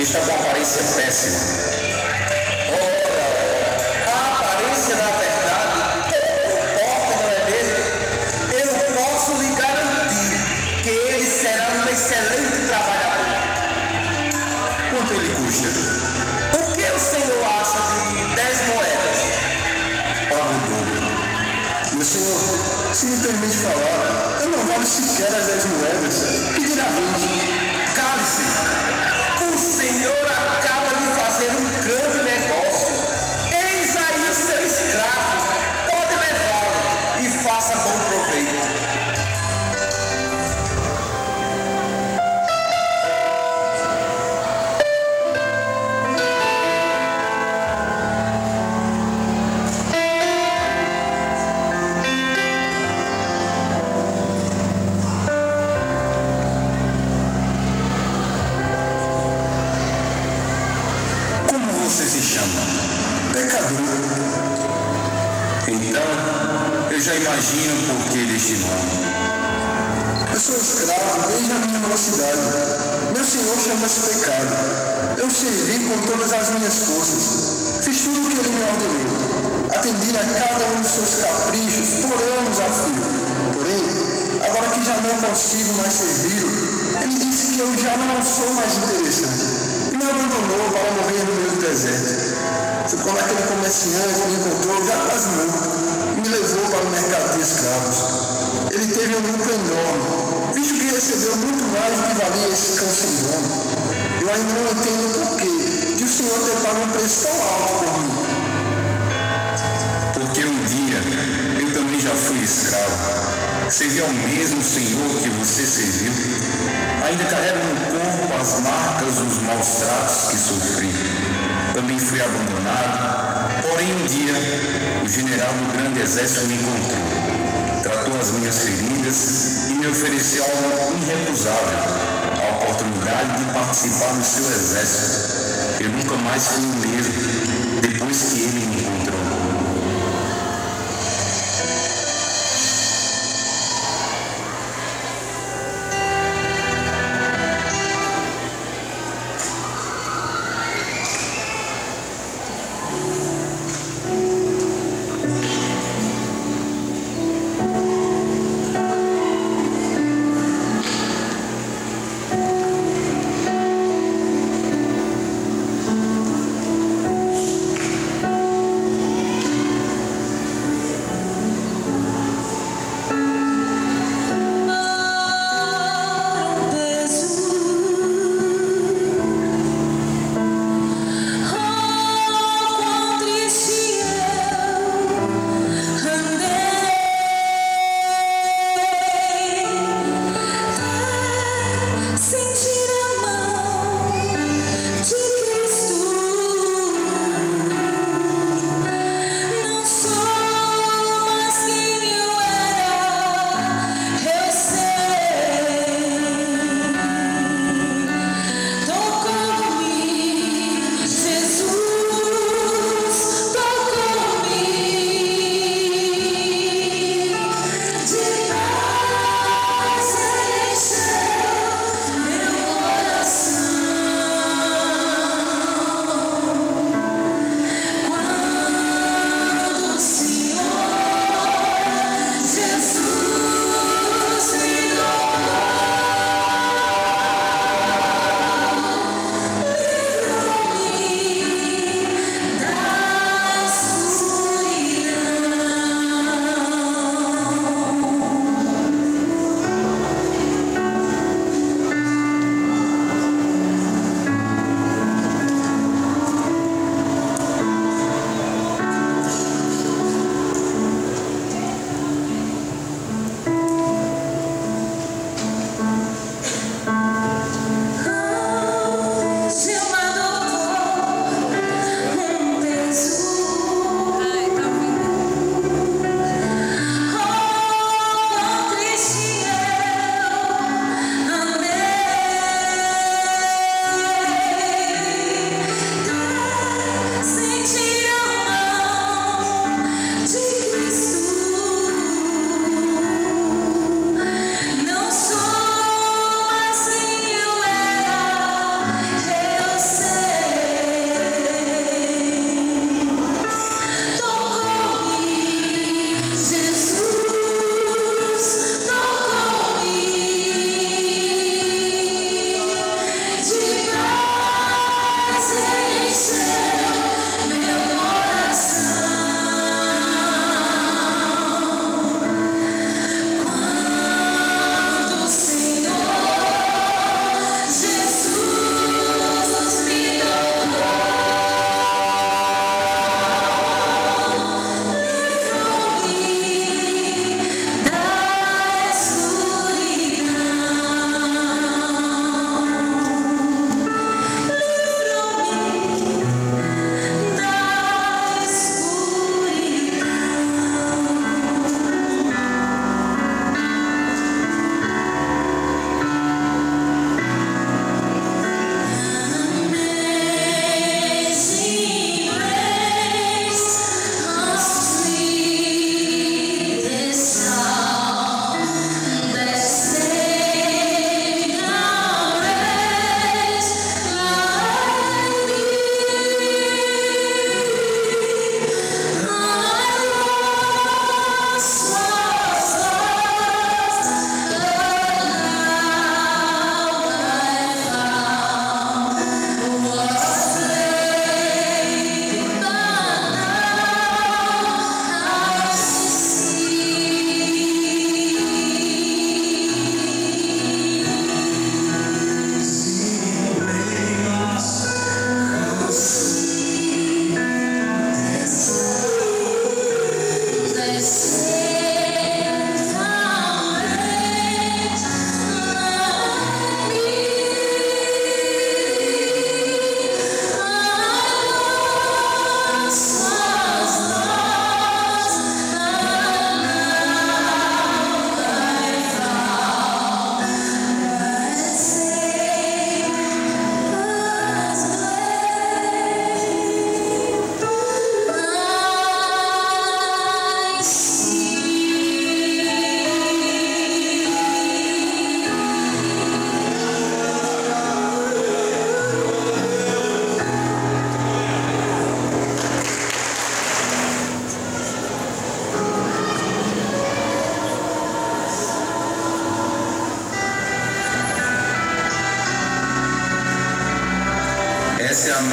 está com aparência péssima. Ora, a aparência na verdade importa, não é mesmo? Eu posso lhe garantir que ele será um excelente trabalhador. Quanto ele custa? O que o senhor acha de 10 moedas? Pago o dobro. Meu senhor, se me permite falar, eu não valho sequer as 10 moedas. Que dirá 20? Cale-se! O senhor acaba de fazer um grande negócio. Eis aí o seu escravo. Pode levá-lo e faça bom proveito. Você se chama? Pecador. Então, eu já imagino por que deste nome. Eu sou escravo desde a minha mocidade. Meu senhor chama-se pecado. Eu servi com todas as minhas forças. Fiz tudo o que ele me ordenou. Atendi a cada um dos seus caprichos por anos a fio. Porém, agora que já não consigo mais servi-lo, ele disse que eu já não sou mais interessante. E me abandonou para morrer no meio do deserto. Foi quando aquele comerciante me encontrou já quase morto e me levou para o mercado de escravos. Ele teve um lucro enorme, visto que recebeu muito mais do que valia esse cão sem dono. Eu ainda não entendo o porquê de o senhor ter pago um preço tão alto por mim. Porque um dia eu também já fui escravo. Servi ao mesmo senhor que você serviu. Ainda carrego no corpo as marcas dos maus tratos que sofri. Também fui abandonado. Porém, um dia, o general do grande exército me encontrou. Tratou as minhas feridas e me ofereceu algo irrecusável, a oportunidade de participar do seu exército. Eu nunca mais fui o mesmo, depois que ele me encontrou.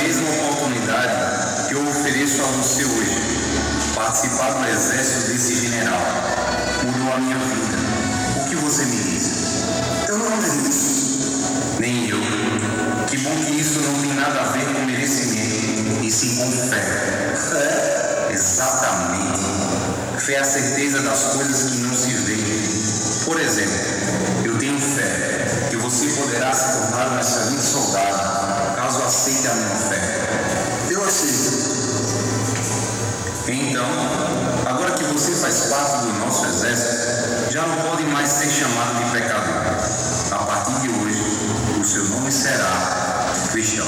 mesma oportunidade que eu ofereço a você hoje, participar do exército desse general, mudou a minha vida. O que você me diz? Eu não mereço. Nem eu. Que bom que isso não tem nada a ver com merecimento, e sim com fé. Fé? Exatamente. Fé é a certeza das coisas que não se veem. Por exemplo, eu tenho fé que você poderá se tornar um excelente soldado, caso aceite a minha fé. Eu aceito. Então, agora que você faz parte do nosso exército, já não pode mais ser chamado de pecador. A partir de hoje, o seu nome será cristão.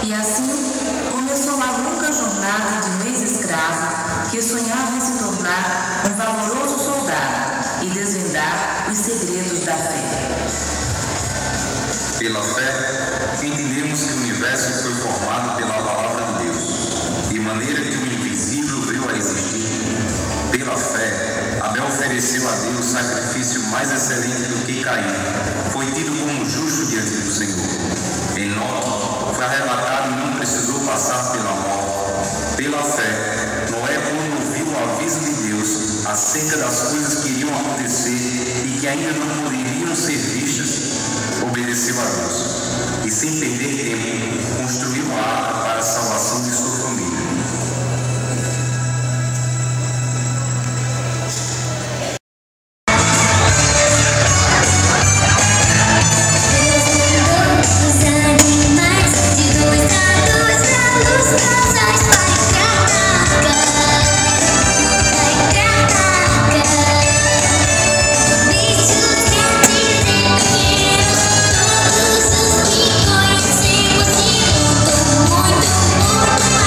E assim começou uma longa jornada de um ex-escravo que sonhava em se tornar um valoroso soldado e desvendar os segredos da fé. Pela fé, entendemos que o universo foi formado pela palavra de Deus, de maneira que o invisível veio a existir. Pela fé, Abel ofereceu a Deus sacrifício mais excelente do que Caim. Foi tido como justo diante do Senhor. Enoque foi arrebatado e não precisou passar pela morte. Pela fé, Noé, quando ouviu o aviso de Deus acerca das coisas que iriam acontecer e que ainda não poderiam ser vistas, obedeceu a Deus e, sem perder tempo, construiu uma arca para a salvação de sua família. Muito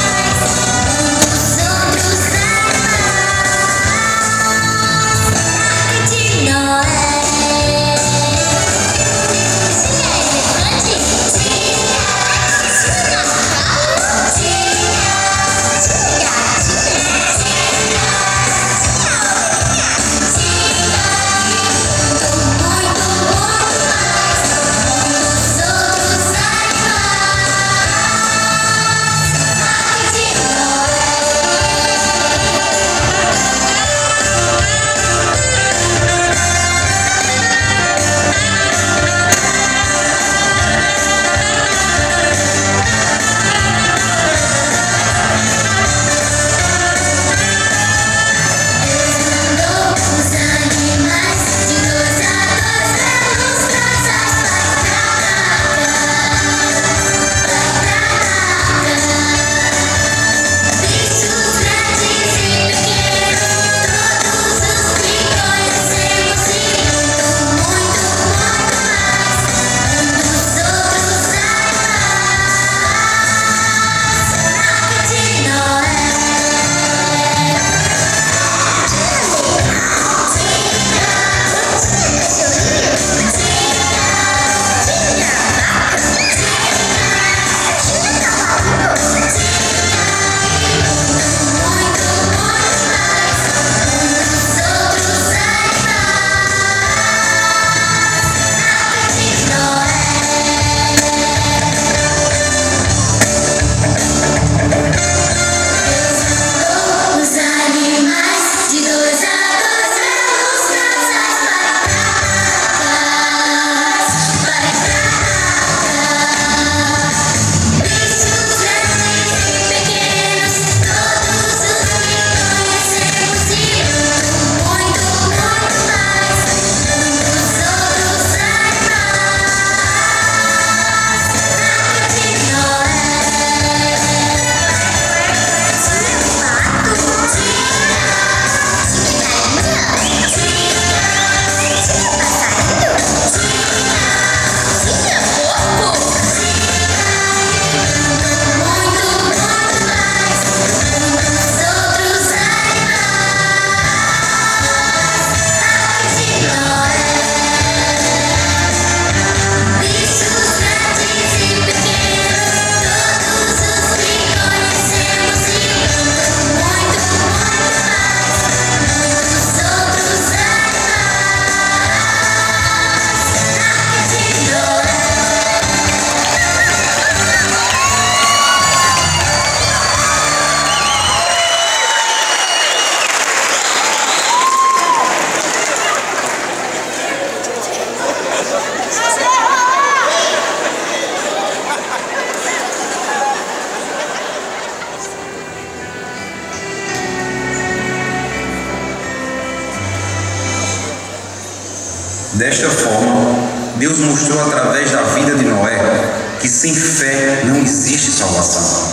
Desta forma, Deus mostrou através da vida de Noé que sem fé não existe salvação.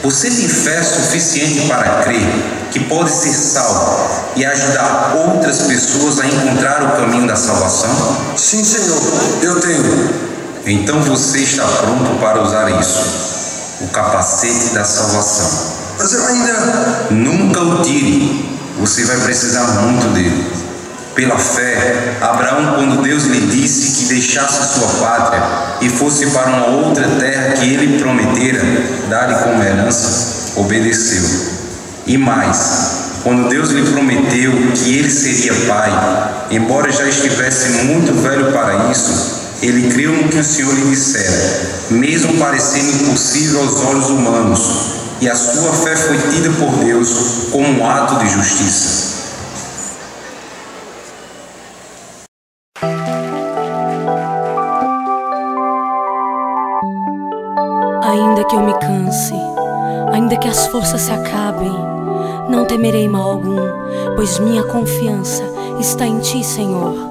Você tem fé suficiente para crer que pode ser salvo e ajudar outras pessoas a encontrar o caminho da salvação? Sim, Senhor, eu tenho. Então você está pronto para usar isso, o capacete da salvação. Mas eu ainda... Nunca o tire, você vai precisar muito dele. Pela fé, Abraão, quando Deus lhe disse que deixasse sua pátria e fosse para uma outra terra que ele prometera dar-lhe como herança, obedeceu. E mais, quando Deus lhe prometeu que ele seria pai, embora já estivesse muito velho para isso, ele creu no que o Senhor lhe dissera, mesmo parecendo impossível aos olhos humanos, e a sua fé foi tida por Deus como um ato de justiça. Ainda que eu me canse, ainda que as forças se acabem, não temerei mal algum, pois minha confiança está em Ti, Senhor.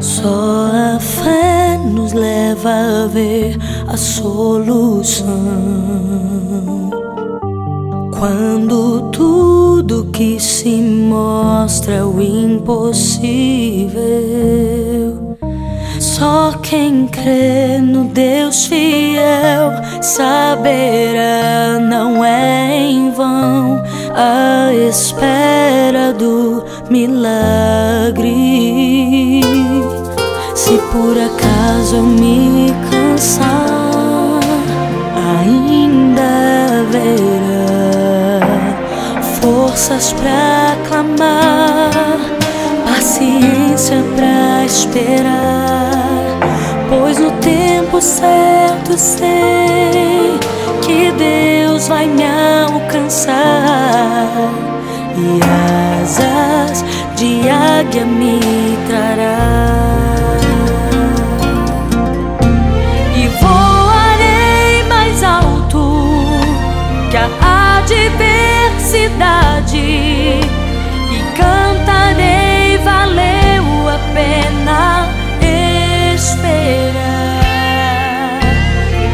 Só a fé nos leva a ver a solução. Quando tudo que se mostra é o impossível, só quem crê no Deus fiel saberá, não é em vão a espera do milagre. Se por acaso eu me cansar, ainda haverá forças pra clamar, paciência pra esperar, pois no tempo certo sei que Deus vai me alcançar e asas de águia me trará. Que a adversidade e cantarei, valeu a pena esperar.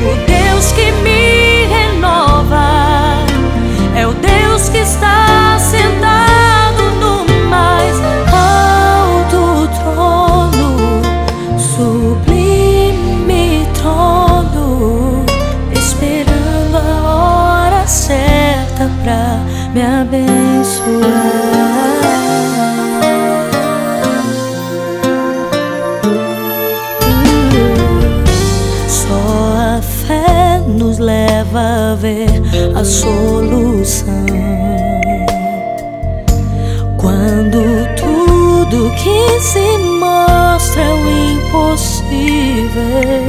O Deus que me renova é o Deus que está sentado no mais alto trono, sublime trono, esperando a hora certa pra me abençoar. Só a fé nos leva a ver a solução. Quando tudo que se mostra é o impossível,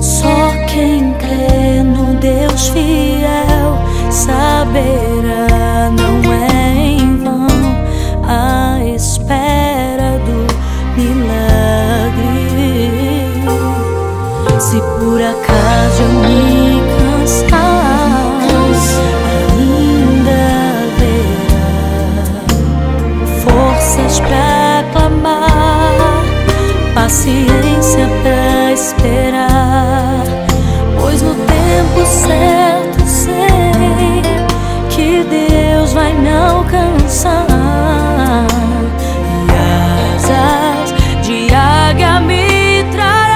só quem crê no Deus fiel saberá, não é em vão a espera do milagre. Se por acaso eu me cansar, ainda haverá forças pra clamar, paciência pra esperar, pois no tempo certo sei que Deus vai me alcançar e asas de águia me trará.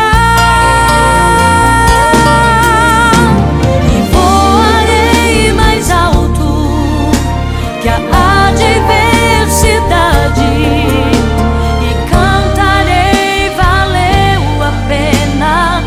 E voarei mais alto que a adversidade e cantarei, valeu a pena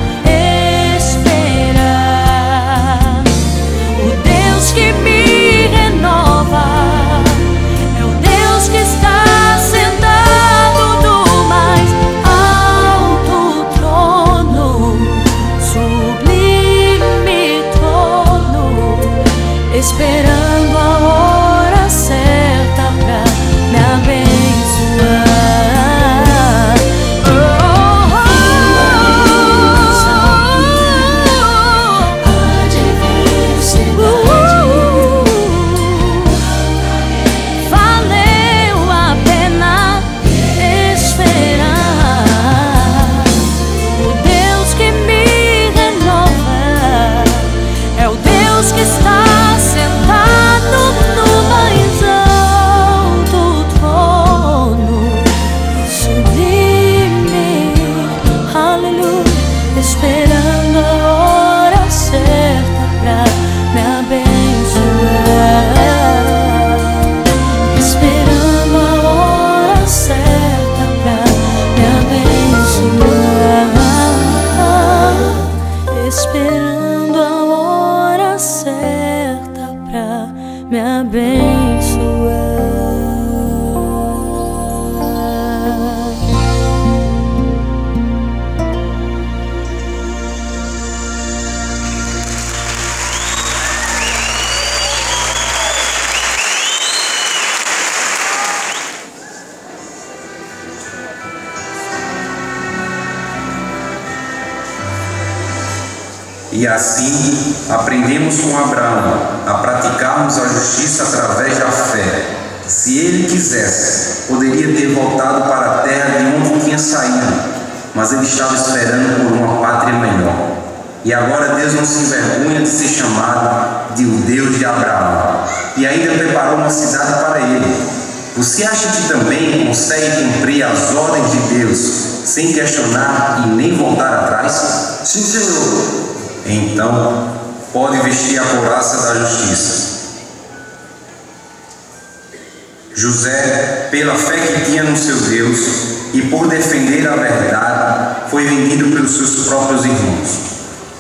abençoar. E assim aprendemos com Abraão a praticarmos a justiça através da fé. Se ele quisesse, poderia ter voltado para a terra de onde tinha saído, mas ele estava esperando por uma pátria melhor. E agora Deus não se envergonha de ser chamado de o Deus de Abraão, e ainda preparou uma cidade para ele. Você acha que também consegue cumprir as ordens de Deus sem questionar e nem voltar atrás? Sim, Senhor. Então, pode vestir a couraça da justiça. José, pela fé que tinha no seu Deus e por defender a verdade, foi vendido pelos seus próprios irmãos.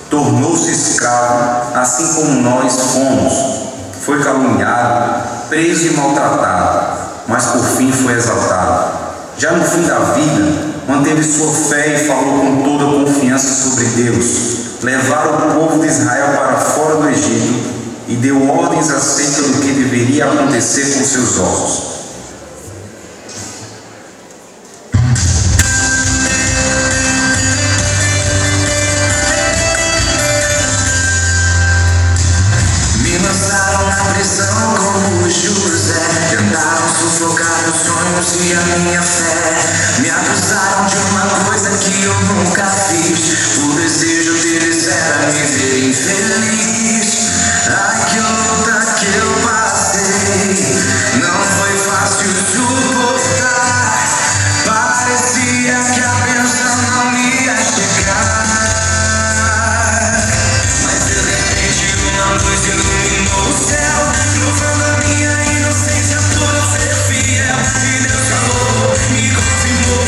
Tornou-se escravo, assim como nós fomos. Foi caluniado, preso e maltratado, mas por fim foi exaltado. Já no fim da vida, manteve sua fé e falou com toda confiança sobre Deus. Levaram o povo de Israel para fora do Egito e deu ordens acerca do que deveria acontecer com seus ossos. Me lançaram na prisão como José, tentaram sufocar meus sonhos e a minha fé. Me acusaram de uma coisa que eu nunca fiz. O desejo deles era me ver infeliz. Ai, que luta que eu passei, não foi fácil suportar. Parecia que a bênção não ia chegar, mas de repente uma luz iluminou o céu, provando a minha inocência por eu ser fiel. E Deus falou, me confirmou,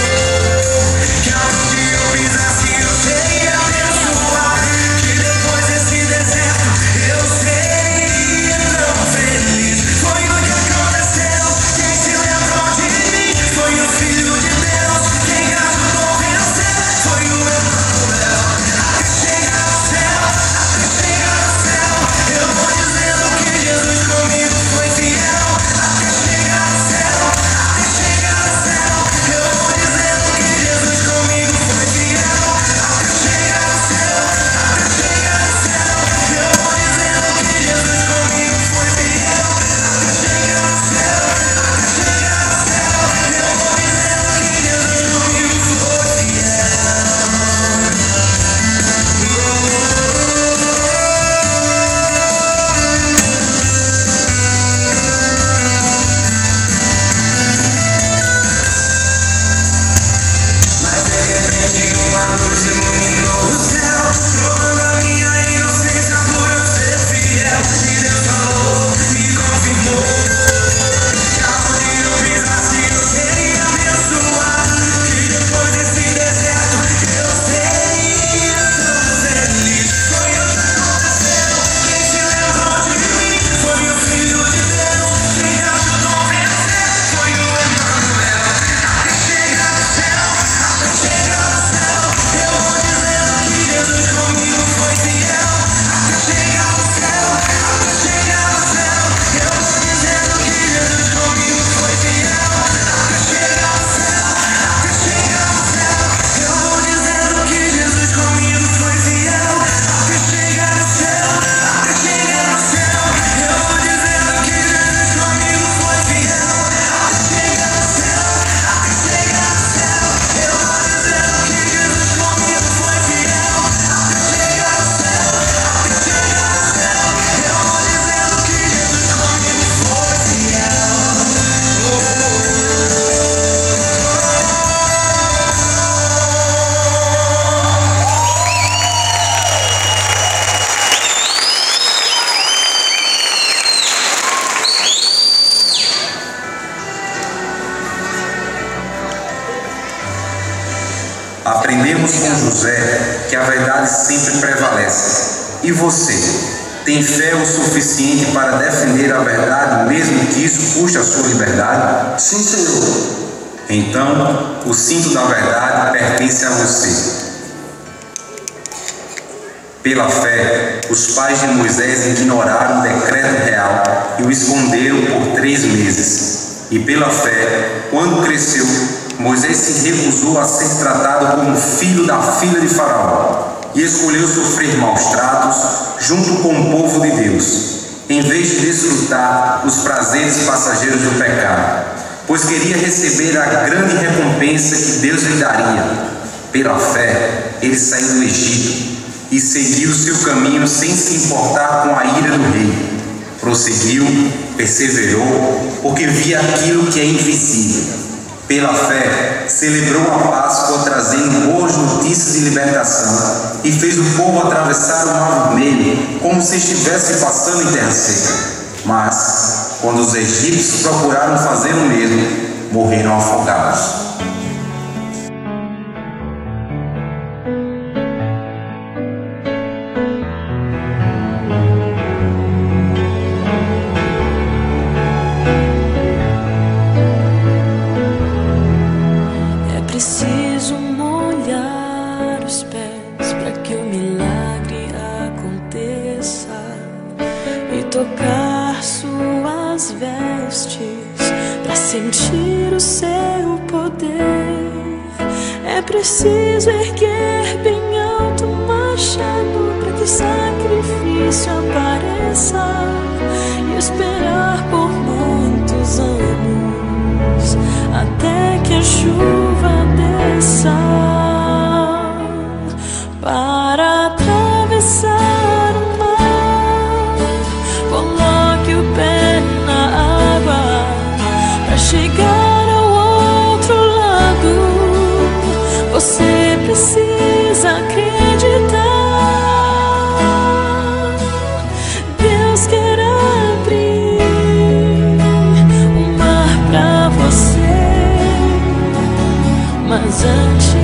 que aonde eu pisasse eu seria abençoar. Que depois desse deserto eu seria tão feliz. Foi o que aconteceu, quem se lembrou de mim foi o Filho de Deus, quem ajudou a vencer foi o Emanuel. Até chegar ao céu, até chegar ao céu, eu vou dizendo que Jesus comigo foi fiel. Até chegar ao céu, até chegar ao céu, eu vou dizendo que Jesus comigo foi fiel. Até chegar ao céu, até chegar ao céu, eu vou dizendo que Jesus comigo foi fiel. Até chegar ao céu, até chegar ao céu, eu vou dizendo que Jesus comigo foi fiel. Mas de repente uma luz iluminou o céu, provando a minha inocência por eu ser fiel. E Deus falou, me confirmou, que aonde eu pisasse eu seria abençoado. Que depois desse deserto eu seria tão feliz. Foi o que aconteceu, quem se lembrou de mim foi o Filho de Deus, quem ajudou a vencer foi o Emanuel. Até chegar ao céu, até chegar ao céu, eu vou dizendo que Jesus comigo foi fiel. Até chegar ao céu, até chegar ao céu, eu vou dizendo que Jesus comigo foi fiel. Até chegar ao céu, até chegar ao céu, eu vou dizendo que Jesus comigo foi fiel. Até chegar ao céu, até chegar ao céu, eu vou dizendo que Jesus comigo foi fiel. Até chegar ao céu, até chegar ao céu, eu vou dizendo que Jesus comigo foi fiel. Até chegar ao céu, até chegar ao céu, eu vou dizendo que Jesus comigo foi fiel. Aprendemos com José que a verdade sempre prevalece. E você? Tem fé o suficiente para defender a verdade, mesmo que isso custe a sua liberdade? Sim, Senhor. Então, o cinto da verdade pertence a você. Pela fé, os pais de Moisés ignoraram o decreto real e o esconderam por 3 meses. E pela fé, quando cresceu, Moisés se recusou a ser tratado como filho da filha de Faraó e escolheu sofrer maus tratos junto com o povo de Deus, em vez de desfrutar os prazeres passageiros do pecado, pois queria receber a grande recompensa que Deus lhe daria. Pela fé, ele saiu do Egito e seguiu seu caminho sem se importar com a ira do rei. Prosseguiu, perseverou, porque via aquilo que é invisível. Pela fé, celebrou a Páscoa trazendo boas notícias de libertação e fez o povo atravessar o Mar Vermelho como se estivesse passando em terra seca. Mas, quando os egípcios procuraram fazer o mesmo, morreram afogados. Preciso molhar os pés para que o milagre aconteça e tocar suas vestes para sentir o seu poder. É preciso erguer bem alto o machado para que o sacrifício apareça e esperar por muitos anos até que a chuva desça. Para atravessar o mar, coloque o pé na água para chegar ao outro lado. Você precisa acreditar. Deus quer abrir o mar para você, mas antes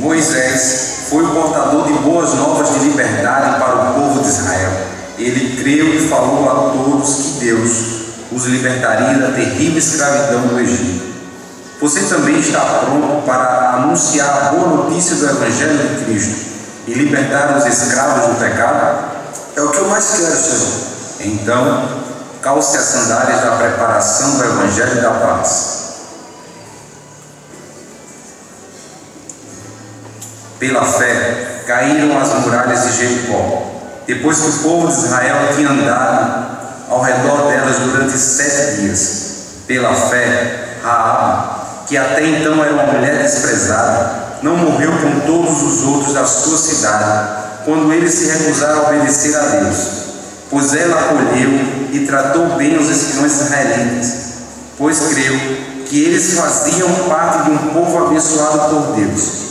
Moisés foi o portador de boas novas de liberdade para o povo de Israel. Ele creu e falou a todos que Deus os libertaria da terrível escravidão do Egito. Você também está pronto para anunciar a boa notícia do Evangelho de Cristo e libertar os escravos do pecado? É o que eu mais quero, Senhor. Então, calce as sandálias da preparação do Evangelho da paz. Pela fé, caíram as muralhas de Jericó, depois que o povo de Israel tinha andado ao redor delas durante 7 dias. Pela fé, Raabe, que até então era uma mulher desprezada, não morreu com todos os outros da sua cidade, quando eles se recusaram a obedecer a Deus, pois ela acolheu e tratou bem os espiões israelitas, pois creu que eles faziam parte de um povo abençoado por Deus.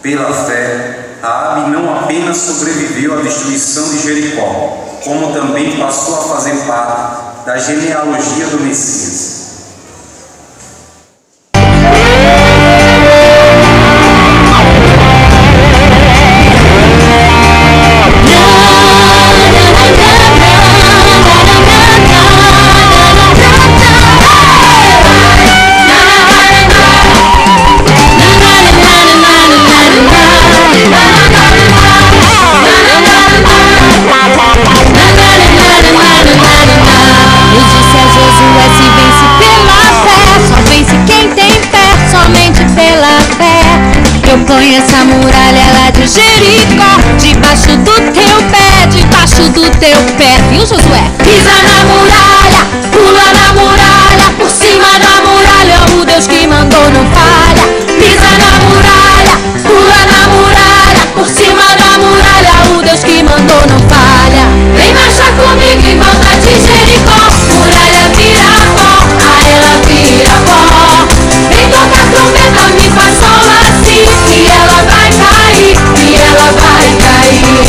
Pela fé, Raabe não apenas sobreviveu à destruição de Jericó, como também passou a fazer parte da genealogia do Messias. Essa muralha lá de Jericó, debaixo do teu pé, debaixo do teu pé, viu, Josué? Pisa na muralha, pula na muralha, por cima da muralha, o Deus que mandou não falha. Pisa na muralha, pula na muralha, por cima da muralha, o Deus que mandou não falha. Vem marchar comigo em volta de Jericó, muralha vira pó, a ela vira pó. Vem tocar trombeta, me faz sol assim, e ela vai cair, e ela vai cair.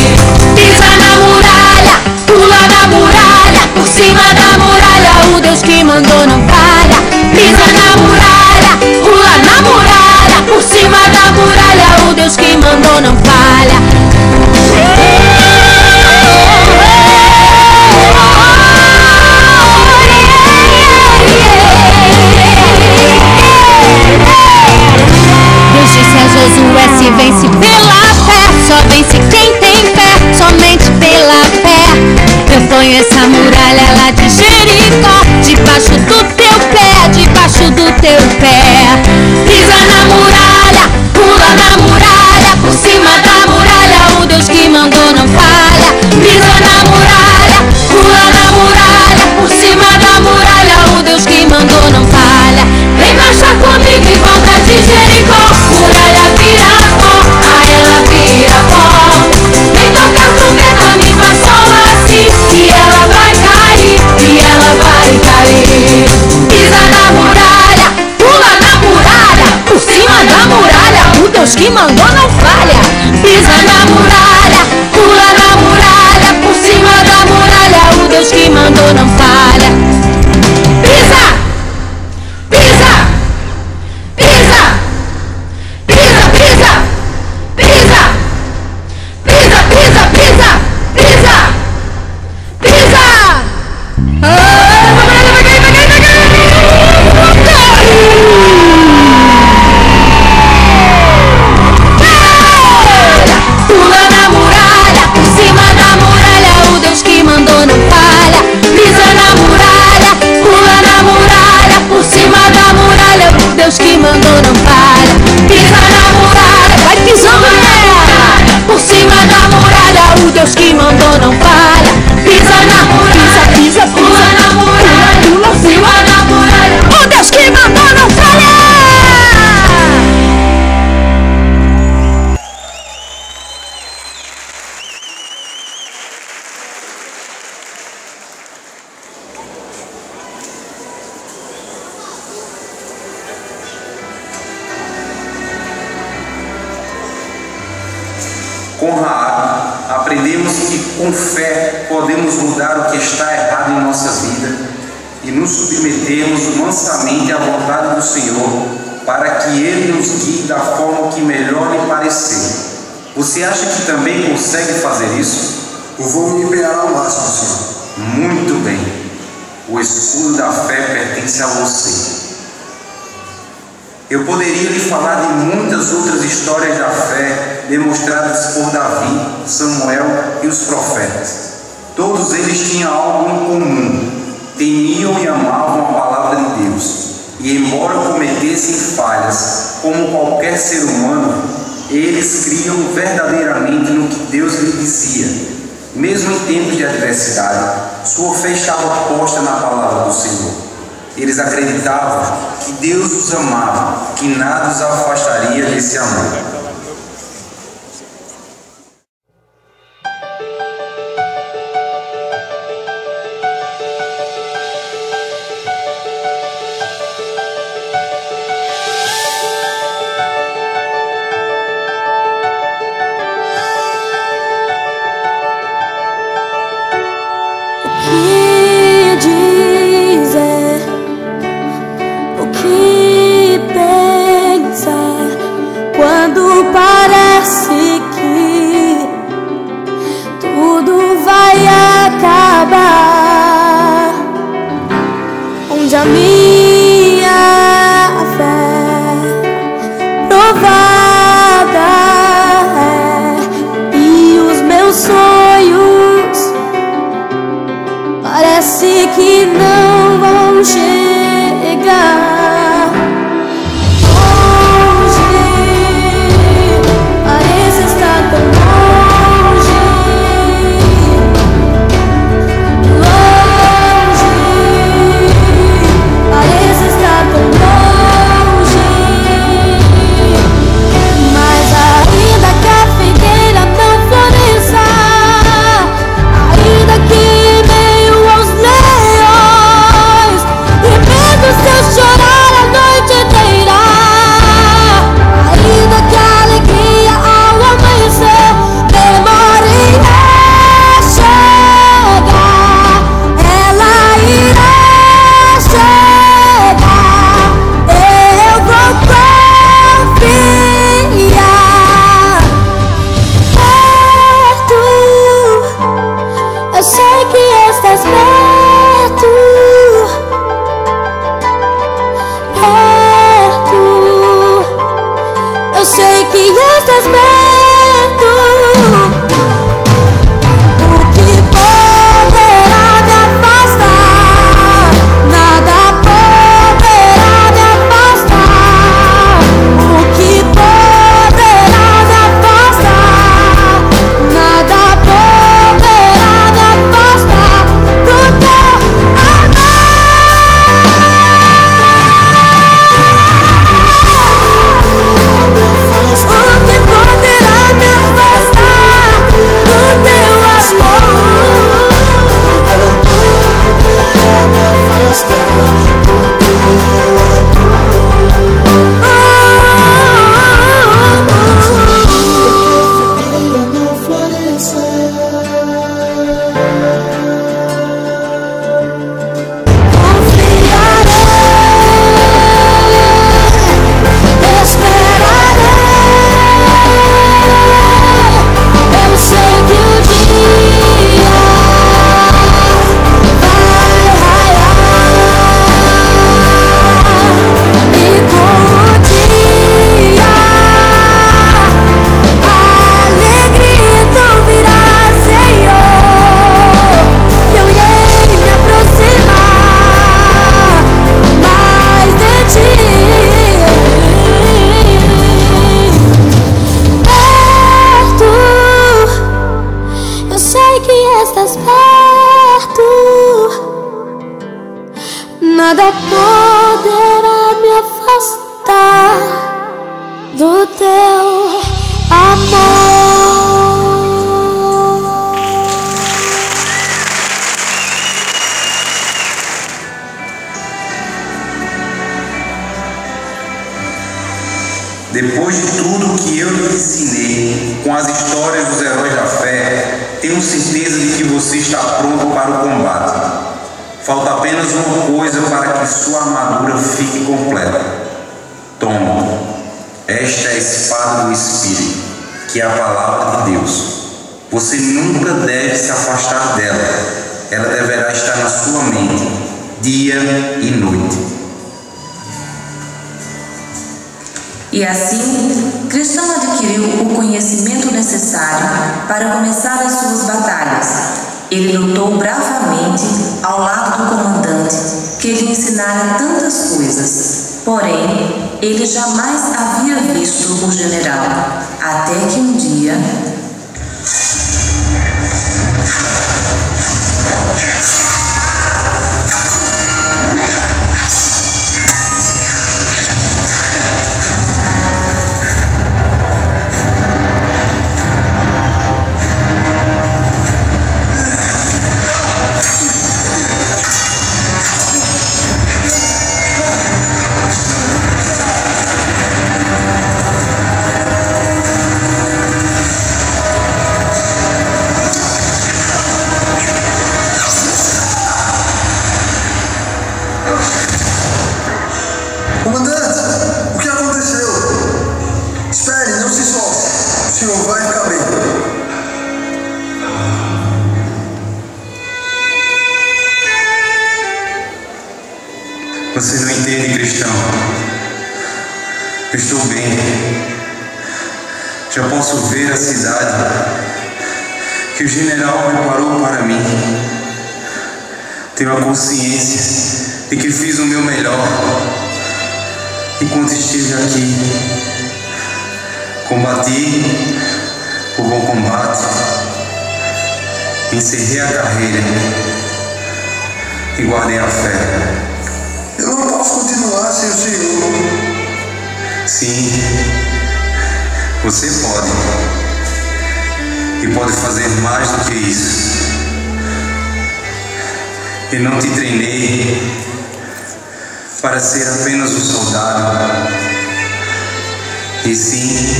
Pisa na muralha, pula na muralha, por cima da muralha, o Deus que mandou não falha. Pisa na muralha, pula na muralha, por cima da muralha, o Deus que mandou não falha. Deus disse a Josué: se vence pela fé, só vence quem tem fé, somente pela fé. Eu ponho essa muralha lá de Jericó, debaixo do teu pé, debaixo do teu pé. Pisa na muralha, pula na muralha, por cima da muralha, o Deus que mandou não falha. Pisa na muralha, pula na muralha, por cima da muralha, o Deus que mandou não falha. Vem marchar comigo em volta de Jericó, muralha vira pó, a ela vira pó. Vem tocar trombeta, me faz sol assim, e ela vai cair, e ela vai cair. Pisa na muralha, pula na muralha, por cima da muralha, o Deus que mandou não falha. Pisa na muralha, pula na muralha, por cima da muralha, o Deus que mandou não falha. Pisa! Pisa! Pisa! Pisa, pisa! Pisa! Pisa, pisa, pisa! Pisa! Pisa! Pula na muralha, por cima da muralha, o Deus que mandou não falha. Pisa na muralha, pula na muralha, por cima da muralha, o Deus que mandou não falha. Pisa na muralha, vai pisando nela, por cima da muralha, o Deus que mandou não falha. Pisa na muralha, pisa, pula na muralha, pula por cima da muralha, o Deus que mandou não falha. Com Raabe, aprendemos que com fé podemos mudar o que está errado em nossas vidas e nos submetermos mansamente à vontade do Senhor para que Ele nos guie da forma que melhor lhe parecer. Você acha que também consegue fazer isso? Eu vou me empenhar ao máximo, Senhor. Muito bem. O escudo da fé pertence a você. Eu poderia lhe falar de muitas outras histórias da fé demonstradas por Davi, Samuel e os profetas. Todos eles tinham algo em comum: temiam e amavam a palavra de Deus. E embora cometessem falhas, como qualquer ser humano, eles criam verdadeiramente no que Deus lhe dizia. Mesmo em tempos de adversidade, sua fé estava posta na palavra do Senhor. Eles acreditavam que Deus os amava, que nada os afastaria desse amor. A minha fé provada é, e os meus sonhos parece que não vão chegar. Nada poderá me afastar do teu amor. Depois de tudo que eu lhe ensinei com as histórias dos heróis da fé, tenho certeza de que você está pronto para o combate. Falta apenas uma coisa para que sua armadura fique completa. Toma, esta é a espada do Espírito, que é a palavra de Deus. Você nunca deve se afastar dela. Ela deverá estar na sua mente, dia e noite. E assim, Cristão adquiriu o conhecimento necessário para começar as suas batalhas. Ele lutou bravamente ao lado do comandante, que lhe ensinara tantas coisas. Porém, ele jamais havia visto o general, até que um dia... Comandante, o que aconteceu? Espere, não se solte. O senhor vai ficar bem. Você não entende, Cristão. Eu estou bem. Já posso ver a cidade que o general preparou para mim. Tenho a consciência de que fiz o meu melhor enquanto estive aqui. Combati o bom combate, encerrei a carreira e guardei a fé. Eu não posso continuar sem o senhor. Sim, você pode. E pode fazer mais do que isso. E não te treinei para ser apenas um soldado, e sim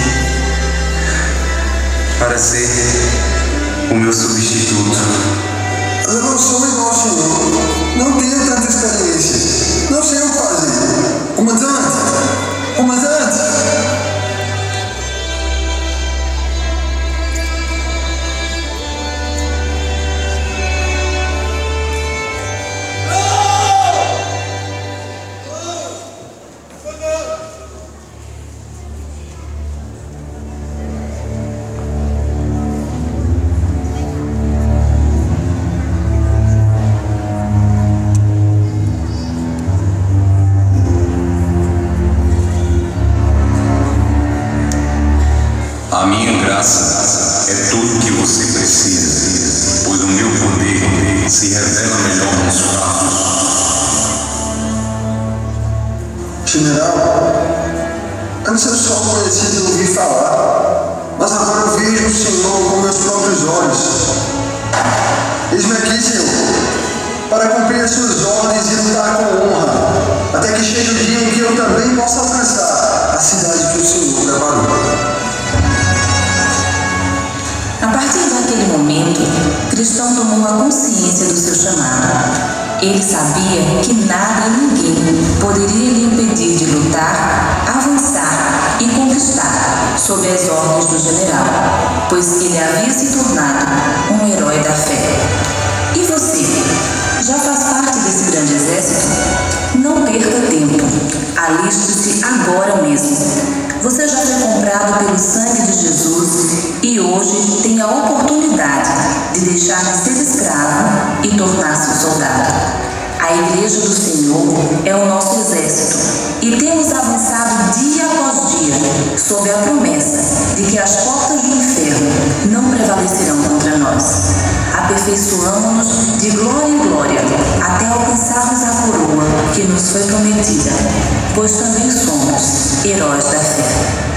para ser o meu substituto. Mas eu não sou igual ao senhor. Não tenho tanta experiência. Não sei o que fazer. Comandante! Comandante! A minha graça é tudo que você precisa, pois o meu poder se revela melhor nos fracos. General, antes eu só conhecia de ouvir falar, mas agora eu vejo o senhor com meus próprios olhos. Eis-me aqui, senhor, para cumprir as suas ordens e lutar com honra, até que chegue o dia em que eu também possa alcançar a cidade que o senhor preparou. A partir daquele momento, Cristão tomou a consciência do seu chamado. Ele sabia que nada e ninguém poderia lhe impedir de lutar, avançar e conquistar sob as ordens do general, pois ele havia se tornado um herói da fé. E você, já faz parte desse grande exército? Não perca tempo. Aliste-se agora mesmo. Você já foi comprado pelo sangue de Jesus e hoje tem a oportunidade de deixar de ser escravo e tornar-se um soldado. A Igreja do Senhor é o nosso exército e temos avançado dia após dia sob a promessa de que as portas do inferno não prevalecerão contra nós. Aperfeiçoamo-nos de glória em glória até alcançarmos a coroa que nos foi prometida, pois também somos heróis da fé.